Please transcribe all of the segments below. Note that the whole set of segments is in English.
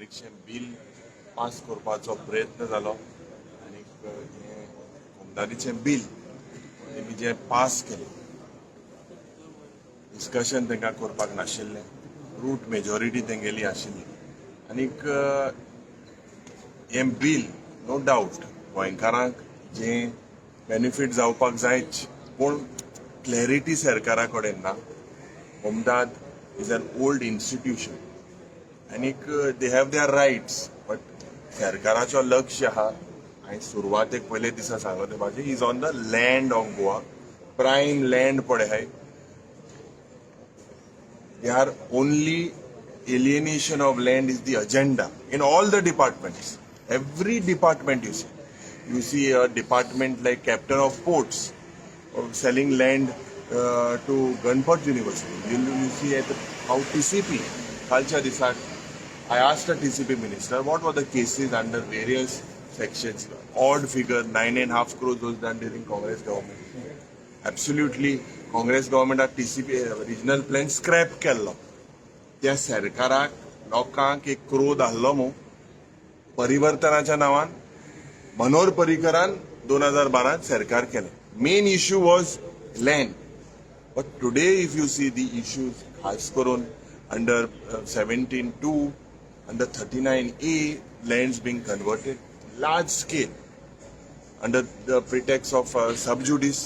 पब्लिकशें bill pass करपाचो प्रयत्न जालो आनी हें भोगदारीचें बिल तेमी जें पास केलें डिस्कशन तांकां करपाक नाशिल्लें रूट मेजॉरिटी तेंगेली आशिल्ली आनीक हें बिल नो डावट गोंयकारांक जें बेनिफीट जावपाक जायच पूण क्लॅरिटी सरकारा कडेन ना होमदाद इज एन ओल्ड इन्स्टिट्यूशन आनीक they have their rights but सरकाराचो लक्ष आहा हांवें सुरवातेक पयले दिसा सांगलो ते भाशेन is on the land of Goa prime land पळय हाय they are only alienation of land is the agenda in all the departments. Every department you see a department like captain of ports selling land to Ganpat University. You see at how TCP culture disak. I asked a TCP minister what were the cases under various sections. Odd figure 9.5 crores was done during Congress government. Absolutely. Congress गव्हर्मेंटाक TCP regional plan scrap केल्लो त्या सरकाराक लोकांक एक क्रोध आहलो मू परिवर्तनाच्या नांवान मनोहर पर्रीकरान 2012 सरकार केलें main issue was land but today if you see the issues खास करून under 17(2) under 39A lands being converted large scale under the pretext of sub judice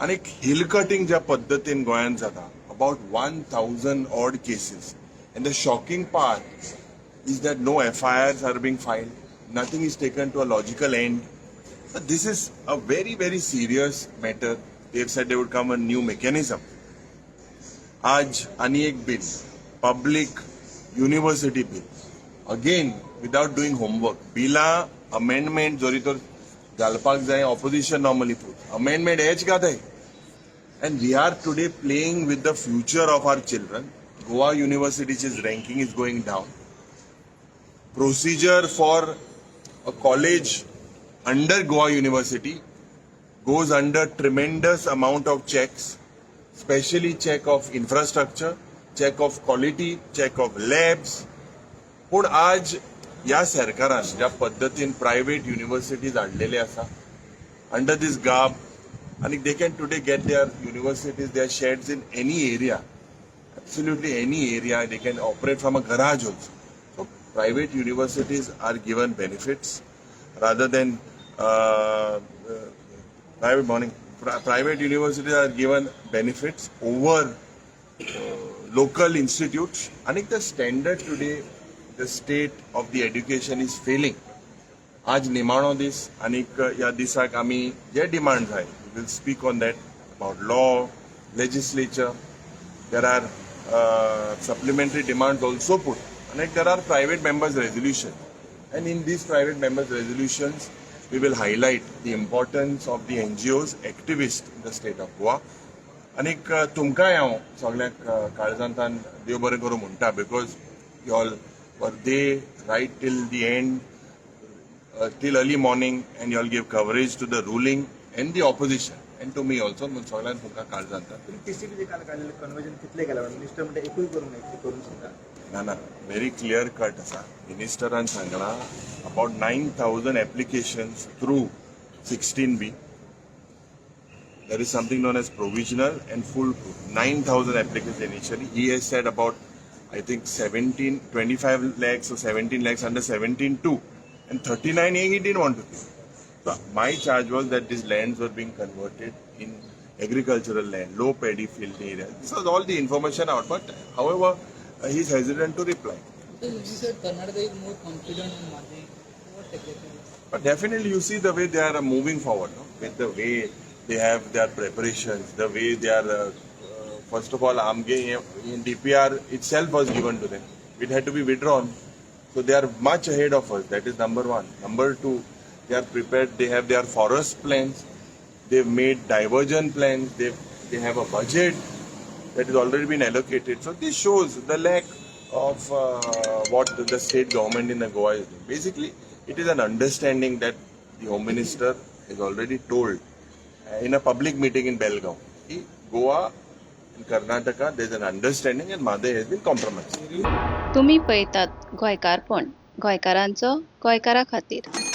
आणि हिल कटिंग ज्या पद्धतीन गोंयांत जाता about 1000 odd cases and the shocking part is that no FIRs are being filed nothing is taken to a logical end this is a very very serious matter they said they would come a new mechanism आज आनी एक bill public university bill again without doing homework बिला amendment जोरी तर घालपाक जाय opposition normally put amendment हेच घाताय and we are today playing with the future of our children. Goa University's ranking is going down. Procedure for a college under Goa University goes under tremendous amount of checks, especially check of infrastructure, check of quality, check of labs. पण आज या सरकारान ज्या पद्धतीन private universities हाडलेले आसा under this गाब and they can today get their universities, their sheds in any area, absolutely any area. They can operate from a garage also. So private universities are given benefits rather than private universities are given benefits over local institutes. And the standard today, the state of the education is failing. आज निमाणो दीस आनीक ह्या दिसाक आमी जे demands आहाय will speak on that about law legislature there are supplementary demands also put आनीक there are private members resolution and in these private members resolutions we will highlight the importance of the NGOs activist in the state of Goa आनीक तुमकांय हांव सगळ्याक काळजांतान देव बरें करूं म्हणटा because you all were there right till the end till early morning and you all give coverage to the ruling and the opposition and to me also म्हणून सगळ्यांक तुमकां काळ जाता टीसीपी जे काल काढलेले कन्वर्जन कितले केला मिनिस्टर म्हणटा एकूय करूंक ना एकूय करून सुद्धा ना व्हेरी क्लियर कट आसा मिनिस्टरान सांगला about 9000 applications through 16B there is something known as provisional and full proof 9000 applications initially he has said about I think 25 lakhs or 17 lakhs under 17(2) and 39A he didn't want to give. So my charge was that these lands were being converted in agricultural land, low paddy field area. This was all the information out, but however, he's hesitant to reply. So you said Karnataka is more confident in Madhi. What exactly? But definitely you see the way they are moving forward, no? With the way they have their preparations, the way they are, first of all, AMGE in DPR itself was given to them. It had to be withdrawn. So they are much ahead of us. That is number one. Number two, they are prepared. They have their forest plans. They've made diversion plans. They have a budget that has already been allocated. So this shows the lack of what the state government in Goa is doing. Basically, it is an understanding that the Home Minister has already told in a public meeting in Belgaum. Goa In Karnataka, there's an understanding and Madhe has been compromised. तुम्ही पळयतात गोंयकारपण गोंयकारांचो गोंयकारा खातीर.